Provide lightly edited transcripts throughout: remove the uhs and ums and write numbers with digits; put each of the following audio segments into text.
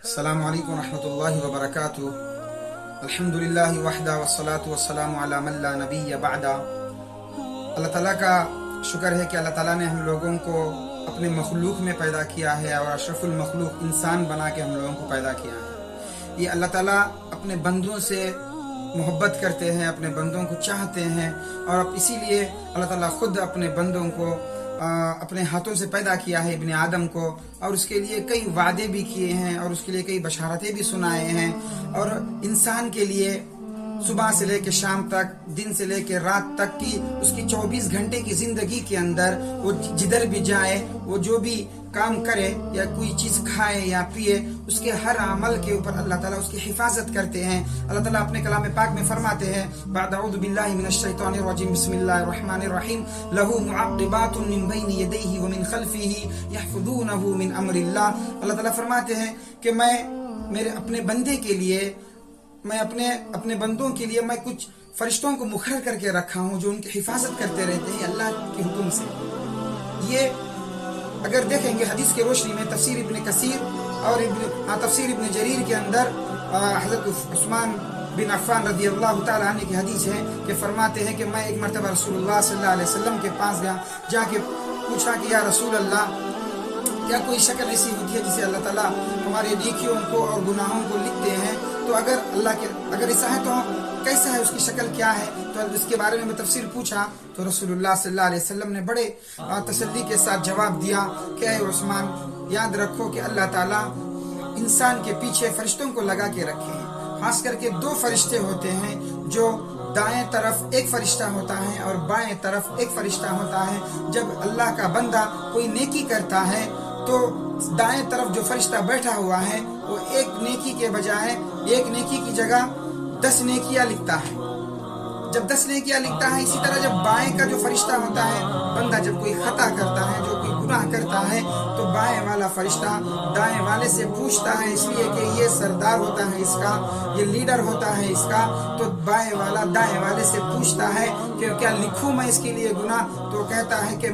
السلام علیکم ورحمۃ اللہ وبرکاتہ۔ الحمدللہ وحدہ والصلاة والسلام علی من لا نبی بعدہ۔ اللہ تعالیٰ کا شکر ہے کہ اللہ تعالیٰ نے ہم لوگوں کو اپنے مخلوق میں پیدا کیا ہے اور اشرف المخلوق انسان بنا کے ہم لوگوں کو پیدا کیا ہے۔ یہ اللہ تعالیٰ اپنے بندوں سے محبت کرتے ہیں، اپنے بندوں کو چاہتے ہیں، اور اسی لیے اللہ تعالیٰ خود اپنے بندوں کو اپنے ہاتھوں سے پیدا کیا ہے، ابن آدم کو، اور اس کے لیے کئی وعدے بھی کیے ہیں اور اس کے لیے کئی بشارتیں بھی سنائے ہیں، اور انسان کے لیے صبح سے لے کے شام تک، دن سے لے کے رات تک کی اس کی 24 گھنٹے کی زندگی کے اندر وہ جدھر بھی جائے، وہ جو بھی کام کرے یا کوئی چیز کھائے یا پیے، اس کے ہر عمل کے اوپر اللہ تعالیٰ اس کی حفاظت کرتے ہیں۔ اللہ تعالیٰ اپنے کلام پاک میں فرماتے ہیں، بعد اعوذ باللہ من الشیطان الرجیم، بسم اللہ الرحمن الرحیم، لہ معقبات من بین یدیہ ومن خلفہ یحفظونہ من امر اللہ۔ اللہ تعالیٰ فرماتے ہیں کہ میں میرے اپنے بندے کے لیے، میں اپنے بندوں کے لیے میں کچھ فرشتوں کو مقرر کر کے رکھا ہوں جو ان کی حفاظت کرتے رہتے ہیں اللہ کے حکم سے۔ یہ اگر دیکھیں گے حدیث کی روشنی میں تفسیر ابن کثیر اور تفسیر ابن جریر کے اندر حضرت عثمان بن عفان رضی اللہ تعالیٰ عنہ کی حدیث ہے کہ فرماتے ہیں کہ میں ایک مرتبہ رسول اللہ صلی اللہ علیہ وسلم کے پاس گیا، جا کے پوچھا کہ یا رسول اللہ، کیا کوئی شکل ایسی ہوتی ہے جسے اللہ تعالیٰ ہمارے نیکیوں کو اور گناہوں کو لکھتے ہیں؟ تو اگر ایسا ہے تو کیسا ہے، اس کی شکل کیا ہے؟ تو اس کے بارے میں تفسیر پوچھا تو رسول اللہ صلی اللہ علیہ وسلم نے بڑے تسلی کے ساتھ جواب دیا کہ اے عثمان، یاد رکھو کہ اللہ تعالیٰ انسان کے پیچھے فرشتوں کو لگا کے رکھے ہیں، خاص کر کے 2 فرشتے ہوتے ہیں، جو دائیں طرف ایک فرشتہ ہوتا ہے اور بائیں طرف ایک فرشتہ ہوتا ہے۔ جب اللہ کا بندہ کوئی نیکی کرتا ہے تو دائیں طرف جو فرشتہ بیٹھا ہوا ہے وہ ایک نیکی کے بجائے ایک نیکی کی جگہ 10 نیکیاں لکھتا ہے۔ جب 10 نیکیاں لکھتا ہے، اسی طرح جب بائیں کا جو فرشتہ ہوتا ہے، بندہ جب کوئی خطا کرتا ہے، جو کوئی گناہ کرتا ہے، تو بائیں والا فرشتہ دائیں والے سے پوچھتا ہے، اس لیے کہ یہ سردار ہوتا ہے اس کا، یہ لیڈر ہوتا ہے اس کا، تو بائیں والا دائیں والے سے پوچھتا ہے کہ کیا لکھوں میں اس کے لیے گناہ؟ تو کہتا ہے کہ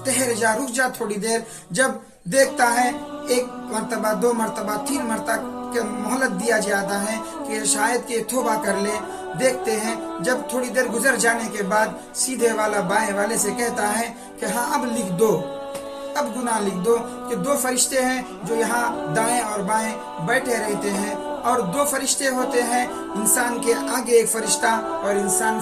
ٹھہر جا، رک جا تھوڑی دیر۔ جب دیکھتا ہے 1 مرتبہ 2 مرتبہ 3 مرتبہ کہ مہلت دیا جاتا ہے کہ شاید کہ توبہ کر لے، دیکھتے ہیں جب تھوڑی دیر گزر جانے کے بعد سیدھے والا بائیں والے سے کہتا ہے کہ ہاں اب لکھ دو، اب گناہ لکھ دو، کہ 2 فرشتے ہیں جو یہاں دائیں اور بائیں بیٹھے رہتے ہیں، اور 2 فرشتے ہوتے ہیں، انسان کے آگے ایک فرشتہ اور انسان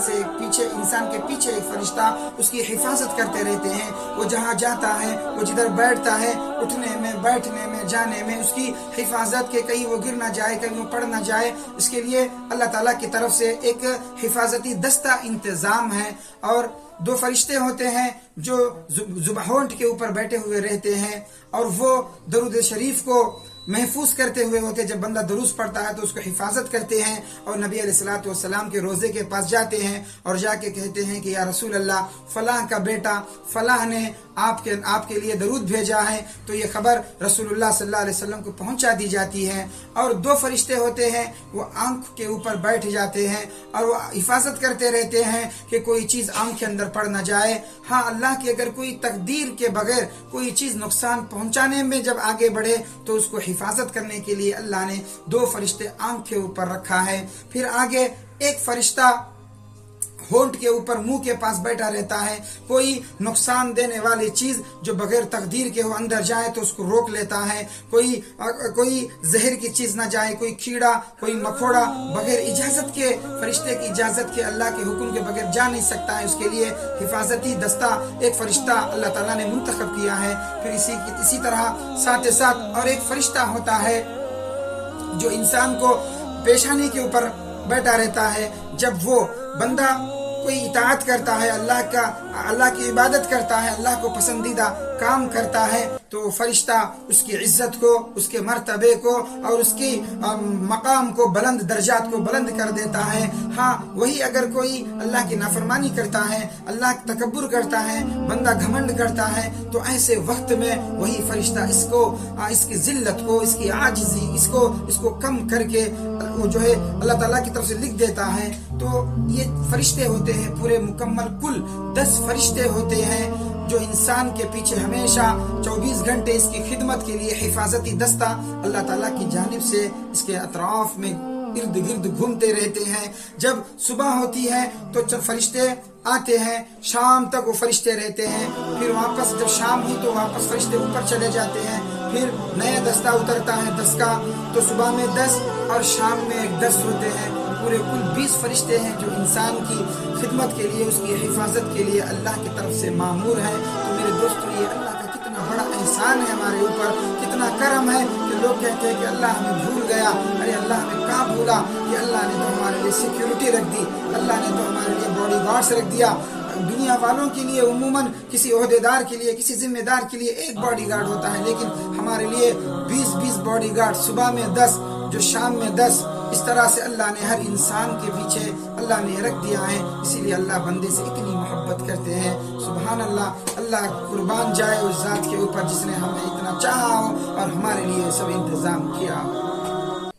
کے پیچھے ایک فرشتہ اس کی حفاظت کرتے رہتے ہیں۔ وہ جہاں جاتا ہے، وہ جدھر بیٹھتا ہے، اٹھنے میں، بیٹھنے میں، جانے میں اس کی حفاظت، کہ کہیں وہ گر نہ جائے، کہیں وہ پڑ نہ جائے، اس کے لیے اللہ تعالیٰ کی طرف سے ایک حفاظتی دستہ انتظام ہے۔ اور 2 فرشتے ہوتے ہیں جو ہونٹ کے اوپر بیٹھے ہوئے رہتے ہیں، اور وہ درود شریف کو محفوظ کرتے ہوئے ہوتے ہیں۔ جب بندہ درود پڑھتا ہے تو اس کو حفاظت کرتے ہیں، اور نبی علیہ الصلوۃ والسلام کے روضے کے پاس جاتے ہیں اور جا کے کہتے ہیں کہ یا رسول اللہ، فلاں کا بیٹا فلاں نے آپ کے لیے درود بھیجا ہے، تو یہ خبر رسول اللہ صلی اللہ علیہ وسلم کو پہنچا دی جاتی ہے۔ اور 2 فرشتے ہوتے ہیں، وہ آنکھ کے اوپر بیٹھ جاتے ہیں اور وہ حفاظت کرتے رہتے ہیں کہ کوئی چیز آنکھ کے اندر پڑ نہ جائے۔ ہاں، اللہ کی اگر کوئی تقدیر کے بغیر کوئی چیز نقصان پہنچانے میں جب آگے بڑھے تو اس کو حفاظت کرنے کے لیے اللہ نے 2 فرشتے آنکھ کے اوپر رکھا ہے۔ پھر آگے ایک فرشتہ ہونٹ کے اوپر منہ کے پاس بیٹھا رہتا ہے، کوئی نقصان دینے والی چیز جو بغیر تقدیر کے ہو اندر جائے تو اس کو روک لیتا ہے، کوئی زہر کی چیز نہ جائے، کوئی کیڑا، کوئی مکوڑا بغیر اجازت کے، فرشتے کی اجازت کے، اللہ کے حکم کے بغیر جا نہیں سکتا ہے۔ اس کے لیے حفاظتی دستہ ایک فرشتہ اللہ تعالیٰ نے منتخب کیا ہے۔ پھر اسی طرح ساتھ ساتھ اور ایک فرشتہ ہوتا ہے جو انسان کو پیشانی کے اوپر بیٹھا رہتا ہے۔ جب وہ بندہ کوئی اطاعت کرتا ہے، اللہ کی عبادت کرتا ہے، اللہ کو پسندیدہ کام کرتا ہے، تو فرشتہ اس کی عزت کو، اس کے مرتبے کو اور اس کی مقام کو، بلند درجات کو بلند کر دیتا ہے۔ ہاں، وہی اگر کوئی اللہ کی نافرمانی کرتا ہے، اللہ تکبر کرتا ہے، بندہ گھمنڈ کرتا ہے، تو ایسے وقت میں وہی فرشتہ اس کی ذلت کو، اس کی عاجزی، اس کو کم کر کے وہ جو ہے اللہ تعالیٰ کی طرف سے لکھ دیتا ہے۔ تو یہ فرشتے ہوتے ہیں پورے مکمل، کل 10 فرشتے ہوتے ہیں، جو انسان کے پیچھے ہمیشہ 24 گھنٹے اس کی خدمت کے لیے حفاظتی دستہ اللہ تعالیٰ کی جانب سے اس کے اطراف میں ارد گرد گھومتے رہتے ہیں. جب صبح ہوتی ہے تو فرشتے آتے ہیں، شام تک وہ فرشتے رہتے ہیں، پھر واپس جب شام ہوئی تو واپس فرشتے اوپر چلے جاتے ہیں، پھر نیا دستہ اترتا ہے 10 کا، تو صبح میں 10 اور شام میں 10 ہوتے ہیں. پورے کل 20 فرشتے ہیں جو انسان کی خدمت کے لیے، اس کی حفاظت کے لیے اللہ کی طرف سے مامور ہیں. تو میرے دوستو، یہ اللہ کا کتنا بڑا احسان ہے ہمارے اوپر، کتنا کرم ہے کہ لوگ کہتے ہیں کہ اللہ ہمیں بھول گیا. ارے اللہ ہمیں کہاں بھولا، کہ اللہ نے تو ہمارے لیے سیکیورٹی رکھ دی، اللہ نے تو ہمارے لیے باڈی گارڈز رکھ دیا. دنیا والوں کے لیے عموماً کسی عہدیدار کے لیے، کسی ذمہ دار کے لیے ایک باڈی گارڈ ہوتا ہے، لیکن ہمارے لیے 20 باڈی گارڈ، صبح میں 10 جو شام میں 10. اس طرح سے اللہ نے ہر انسان کے پیچھے اللہ نے رکھ دیا ہے. اسی لیے اللہ بندے سے اتنی محبت کرتے ہیں. سبحان اللہ. اللہ قربان جائے اس ذات کے اوپر جس نے ہمیں اتنا چاہا ہو اور ہمارے لیے سب انتظام کیا ہو.